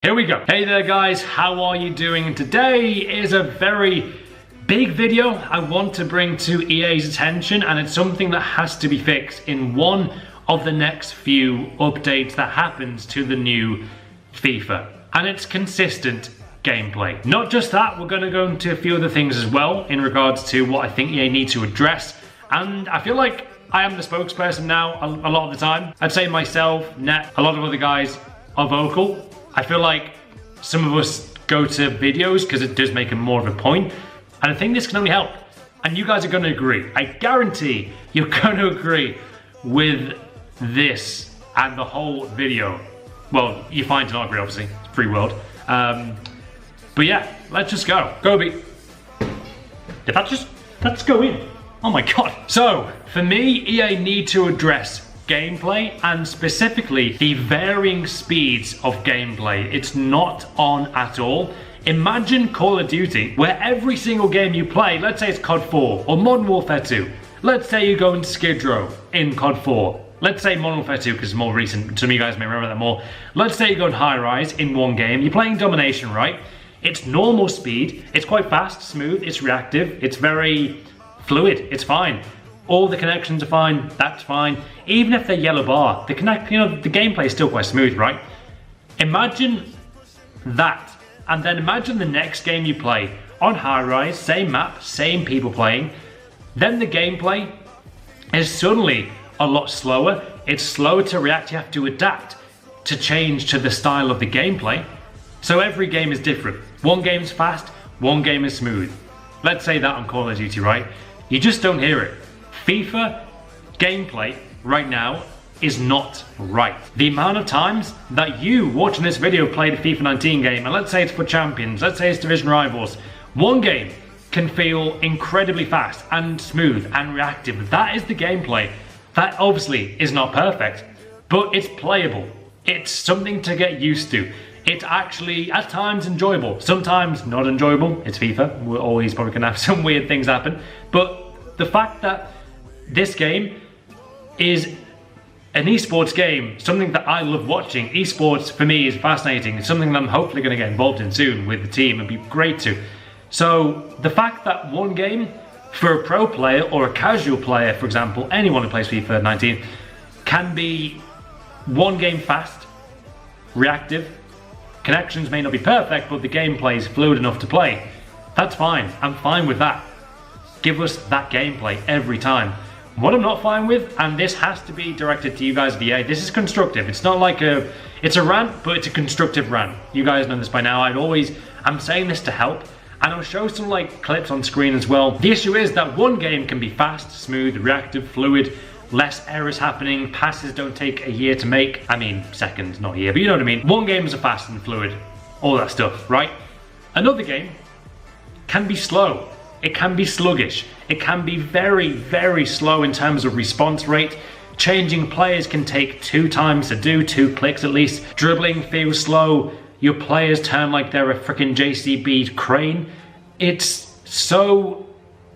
Here we go. Hey there guys, how are you doing? Today is a very big video I want to bring to EA's attention, and it's something that has to be fixed in one of the next few updates that happens to the new FIFA. And it's consistent gameplay. Not just that, we're going to go into a few other things as well in regards to what I think EA need to address. And I feel like I am the spokesperson now a lot of the time. I'd say myself, Net, a lot of other guys are vocal. I feel like some of us go to videos because it does make more of a point, and I think this can only help. And you guys are going to agree. I guarantee you're going to agree with this and the whole video. Well, you're fine to not agree, obviously. It's free world. But yeah, let's just go. Gobi. Did that just... Let's go in. Oh my god. So, for me, EA need to address gameplay, and specifically the varying speeds of gameplay. It's not on at all. Imagine Call of Duty, where every single game you play, let's say it's COD 4 or Modern Warfare 2. Let's say you go into Skid Row in COD 4. Let's say Modern Warfare 2 because it's more recent. Some of you guys may remember that more. Let's say you go in High Rise in one game. You're playing Domination, right? It's normal speed. It's quite fast, smooth. It's reactive. It's very fluid. It's fine. All the connections are fine, that's fine. Even if they're yellow bar, the gameplay is still quite smooth, right? Imagine that, and then imagine the next game you play on High Rise, same map, same people playing. Then the gameplay is suddenly a lot slower. It's slower to react, you have to adapt to change to the style of the gameplay. So every game is different. One game's fast, one game is smooth. Let's say that on Call of Duty, right? You just don't hear it. FIFA gameplay right now is not right. The amount of times that you watching this video played a FIFA 19 game, and let's say it's for champions, let's say it's division rivals, one game can feel incredibly fast and smooth and reactive. That is the gameplay. That obviously is not perfect, but it's playable. It's something to get used to. It's actually at times enjoyable, sometimes not enjoyable. It's FIFA. We're always probably gonna have some weird things happen, but the fact that this game is an esports game, something that I love watching. Esports for me is fascinating. It's something that I'm hopefully going to get involved in soon with the team and be great to. So the fact that one game for a pro player or a casual player, for example, anyone who plays FIFA 19, can be one game fast, reactive, connections may not be perfect, but the gameplay is fluid enough to play. That's fine. I'm fine with that. Give us that gameplay every time. What I'm not fine with, and this has to be directed to you guys at EA, this is constructive. It's not like it's a rant, but it's a constructive rant. You guys know this by now. I'm saying this to help, and I'll show some clips on screen as well. The issue is that one game can be fast, smooth, reactive, fluid, less errors happening, passes don't take a year to make. I mean, seconds, not a year, but you know what I mean. One game is fast and fluid, all that stuff, right? Another game can be slow. It can be sluggish. It can be very, very slow in terms of response rate. Changing players can take 2 times to do, 2 clicks at least. Dribbling feels slow. Your players turn like they're a freaking JCB crane. It's so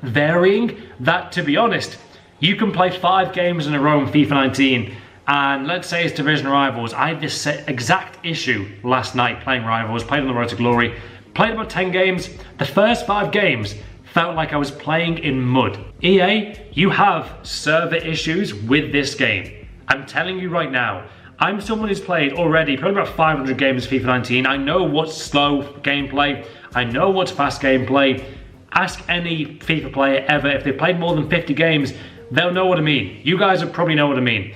varying that, to be honest, you can play 5 games in a row in FIFA 19, and let's say it's division rivals. I had this exact issue last night playing rivals, played on the Road to Glory, played about 10 games. The first 5 games felt like I was playing in mud. EA, you have server issues with this game. I'm telling you right now, I'm someone who's played already probably about 500 games FIFA 19. I know what's slow gameplay. I know what's fast gameplay. Ask any FIFA player ever, if they played more than 50 games, they'll know what I mean. You guys will probably know what I mean.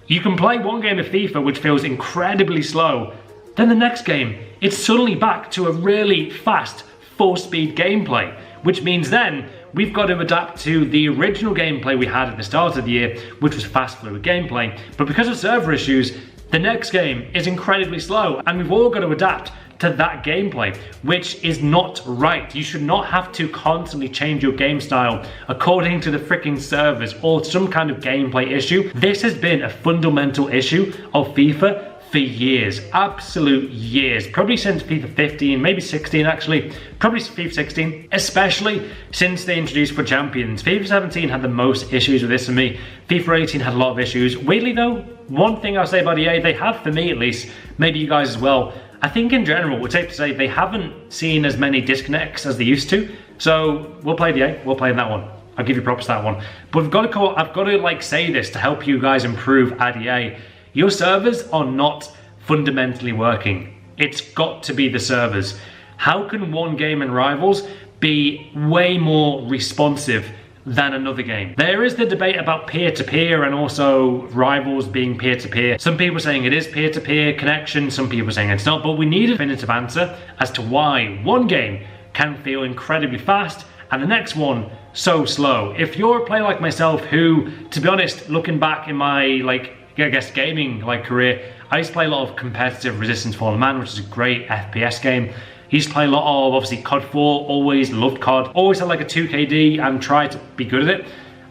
You can play one game of FIFA which feels incredibly slow, then the next game, it's suddenly back to a really fast, full-speed gameplay. Which means then we've got to adapt to the original gameplay we had at the start of the year, which was fast, fluid gameplay. But because of server issues, the next game is incredibly slow, and we've all got to adapt to that gameplay, which is not right. You should not have to constantly change your game style according to the freaking servers or some kind of gameplay issue. This has been a fundamental issue of FIFA for years, absolute years, probably since FIFA 15, maybe 16 actually, probably FIFA 16, especially since they introduced for champions. FIFA 17 had the most issues with this for me. FIFA 18 had a lot of issues. Weirdly though, one thing I'll say about EA, they have for me at least, maybe you guys as well, I think in general, it's safe to say they haven't seen as many disconnects as they used to. So we'll play EA, we'll play that one. I'll give you props to that one. But I've got to like say this to help you guys improve at EA. Your servers are not fundamentally working. It's got to be the servers. How can one game in Rivals be way more responsive than another game? There is the debate about peer-to-peer and also Rivals being peer-to-peer. Some people are saying it is peer-to-peer connection, some people are saying it's not, but we need a definitive answer as to why one game can feel incredibly fast and the next one so slow. If you're a player like myself who, to be honest, looking back in my gaming career, I used to play a lot of competitive Resistance Fallen Man, which is a great FPS game. Used to play a lot of, obviously, COD 4, always loved COD. Always had like a 2KD and tried to be good at it.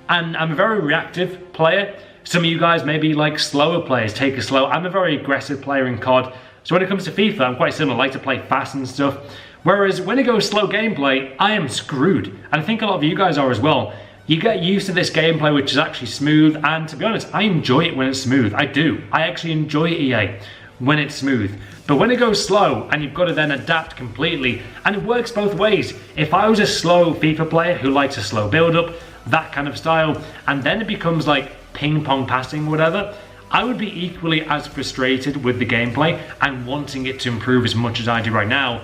And I'm a very reactive player. Some of you guys may be like slower players, take it slow. I'm a very aggressive player in COD. So when it comes to FIFA, I'm quite similar, I like to play fast and stuff. Whereas when it goes slow gameplay, I am screwed. And I think a lot of you guys are as well. You get used to this gameplay, which is actually smooth. And to be honest, I enjoy it when it's smooth. I do. I actually enjoy EA when it's smooth. But when it goes slow and you've got to then adapt completely, and it works both ways. If I was a slow FIFA player who likes a slow build up, that kind of style, and then it becomes like ping pong passing, whatever, I would be equally as frustrated with the gameplay and wanting it to improve as much as I do right now,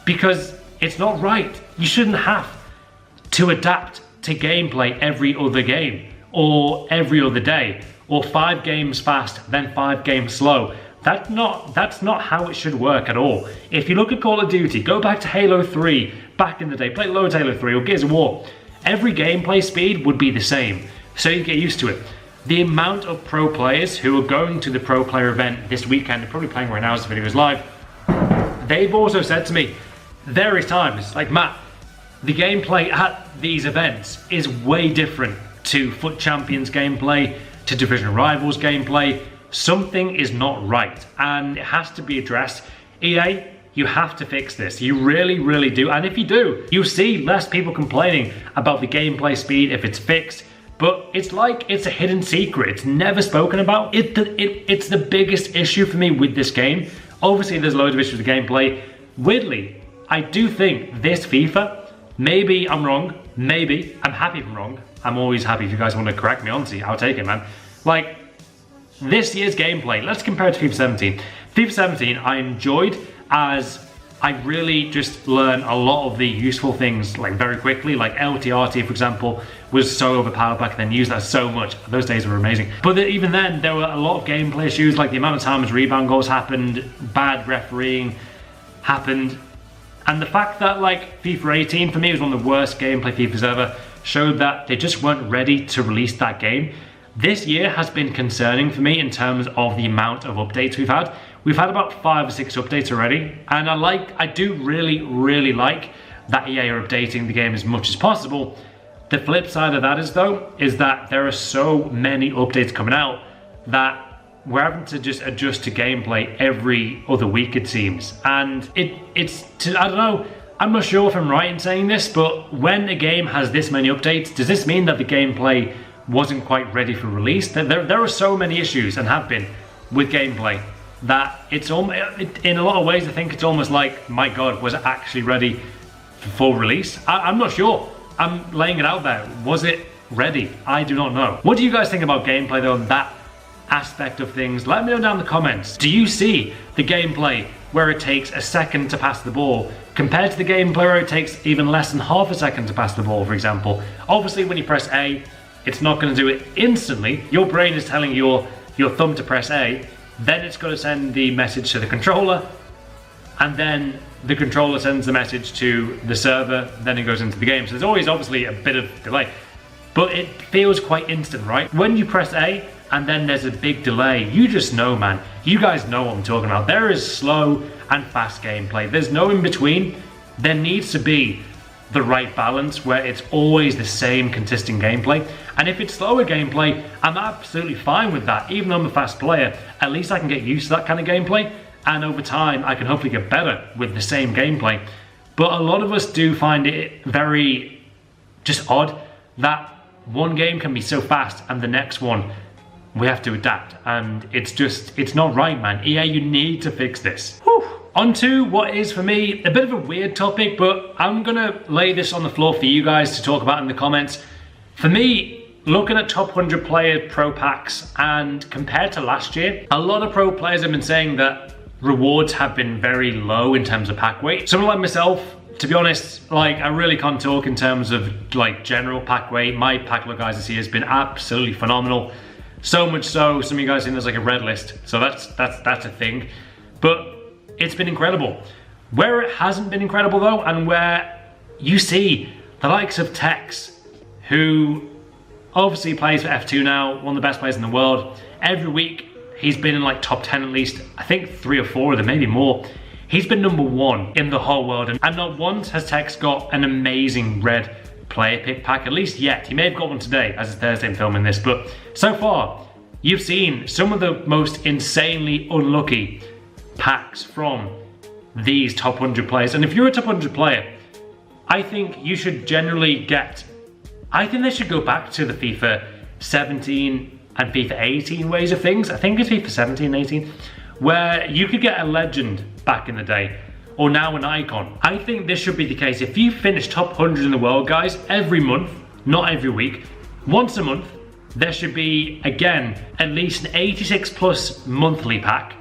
because it's not right. You shouldn't have to adapt to gameplay every other game or every other day, or 5 games fast, then 5 games slow. That's not how it should work at all. If you look at Call of Duty, go back to Halo 3, back in the day, play loads Halo 3 or Gears of War. Every gameplay speed would be the same, so you get used to it. The amount of pro players who are going to the pro player event this weekend, they're probably playing right now as the video is live, they've also said to me various times, like, Matt, the gameplay at these events is way different to Foot Champions gameplay, to Division Rivals gameplay. Something is not right and it has to be addressed. EA, you have to fix this. You really, really do. And if you do, you'll see less people complaining about the gameplay speed if it's fixed. But it's like it's a hidden secret. It's never spoken about. It's the biggest issue for me with this game. Obviously, there's loads of issues with the gameplay. Weirdly, I do think this FIFA, maybe I'm wrong, maybe, I'm happy if I'm wrong. I'm always happy if you guys want to correct me, honestly, I'll take it, man. Like, this year's gameplay, let's compare it to FIFA 17. FIFA 17 I enjoyed as I really just learned a lot of the useful things like very quickly, like LTRT for example was so overpowered back then, used that so much. Those days were amazing. But even then there were a lot of gameplay issues, like the amount of times rebound goals happened, bad refereeing happened, and the fact that like FIFA 18 for me was one of the worst gameplay FIFAs ever showed that they just weren't ready to release that game. This year has been concerning for me in terms of the amount of updates we've had. We've had about 5 or 6 updates already, and I do really, really like that EA are updating the game as much as possible. The flip side of that is that there are so many updates coming out that we're having to just adjust to gameplay every other week, it seems. And I don't know, I'm not sure if I'm right in saying this, but when a game has this many updates, does this mean that the gameplay wasn't quite ready for release? There are so many issues, and have been, with gameplay, that it's in a lot of ways I think it's almost like, my god, was it actually ready for full release? I'm not sure. I'm laying it out there. Was it ready? I do not know. What do you guys think about gameplay though, and that aspect of things? Let me know down in the comments. Do you see the gameplay where it takes a second to pass the ball compared to the gameplay where it takes even less than half a second to pass the ball, for example? Obviously when you press A, it's not going to do it instantly. Your brain is telling your thumb to press A, then it's going to send the message to the controller, and then the controller sends the message to the server, then it goes into the game. So there's always obviously a bit of delay, but it feels quite instant, right? When you press A and then there's a big delay, you just know, man. You guys know what I'm talking about. There is slow and fast gameplay. There's no in between. There needs to be the right balance where it's always the same consistent gameplay. And if it's slower gameplay, I'm absolutely fine with that. Even though I'm a fast player, at least I can get used to that kind of gameplay, and over time I can hopefully get better with the same gameplay. But a lot of us do find it very just odd that one game can be so fast and the next one we have to adapt, and it's not right, man. EA, you need to fix this. Whew. On to what is for me a bit of a weird topic, but I'm gonna lay this on the floor for you guys to talk about in the comments. For me, looking at top 100 player pro packs, and compared to last year, a lot of pro players have been saying that rewards have been very low in terms of pack weight. Someone like myself, to be honest, like, I really can't talk in terms of like general pack weight. My pack look, guys, this year has been absolutely phenomenal. So much so, some of you guys think there's like a red list. So that's a thing. But it's been incredible. Where it hasn't been incredible though, and where you see the likes of Tex, who obviously plays for F2 now, one of the best players in the world. Every week he's been in like top 10 at least. I think 3 or 4 of them, maybe more. He's been #1 in the whole world, and not once has Tex got an amazing red player pick pack, at least yet. He may have got one today, as it's Thursday I'm filming this, but so far, you've seen some of the most insanely unlucky packs from these top 100 players. And if you're a top 100 player, I think you should generally get, I think they should go back to the FIFA 17 and FIFA 18 ways of things. I think it's FIFA 17 and 18, where you could get a legend back in the day, or now an icon. I think this should be the case. If you finish top 100 in the world, guys, every month, not every week, once a month, there should be, again, at least an 86 plus monthly pack,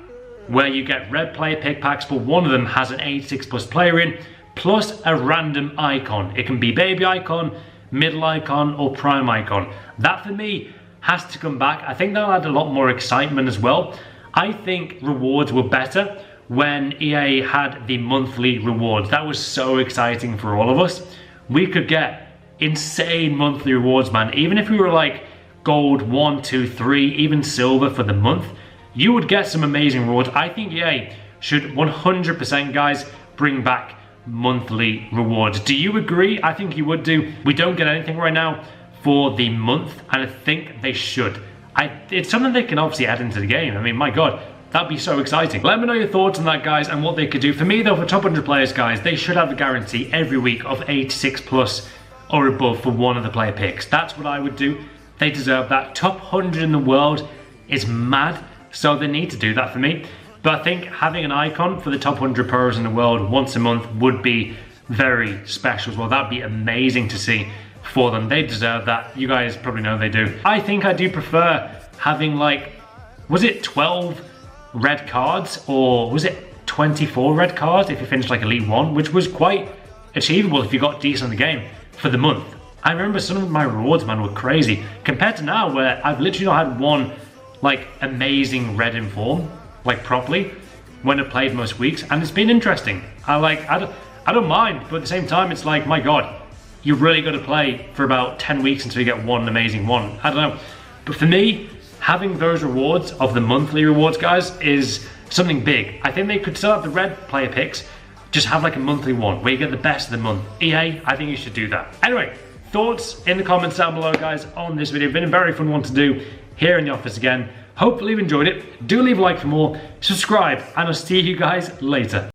where you get red player pick packs, but one of them has an 86 plus player in, plus a random icon. It can be baby icon, middle icon, or prime icon. That for me has to come back. I think that'll add a lot more excitement as well. I think rewards were better when EA had the monthly rewards. That was so exciting for all of us. We could get insane monthly rewards, man. Even if we were like gold 1, 2, 3, even silver for the month, you would get some amazing rewards. I think EA should 100%, guys, bring back monthly rewards. Do you agree? I think you would do. We don't get anything right now for the month, and I think they should. It's something they can obviously add into the game. I mean, my God, that'd be so exciting. Let me know your thoughts on that, guys, and what they could do. For me, though, for top 100 players, guys, they should have a guarantee every week of 86 plus or above for one of the player picks. That's what I would do. They deserve that. Top 100 in the world is mad, so they need to do that for me. But I think having an icon for the top 100 pros in the world once a month would be very special as well. That'd be amazing to see for them. They deserve that. You guys probably know they do. I think I do prefer having, like, was it 12 red cards, or was it 24 red cards if you finished like Elite 1, which was quite achievable if you got decent in the game for the month. I remember some of my rewards, man, were crazy compared to now, where I've literally not had one like amazing red in form, like properly, when I played most weeks, and it's been interesting. I don't mind, but at the same time, it's like, my God, you've really got to play for about 10 weeks until you get one amazing one. I don't know. But for me, having those rewards of the monthly rewards, guys, is something big. I think they could still have the red player picks, just have like a monthly one where you get the best of the month. EA, I think you should do that. Anyway, thoughts in the comments down below, guys, on this video. It's been a very fun one to do here in the office again. Hopefully you've enjoyed it. Do leave a like for more, subscribe, and I'll see you guys later.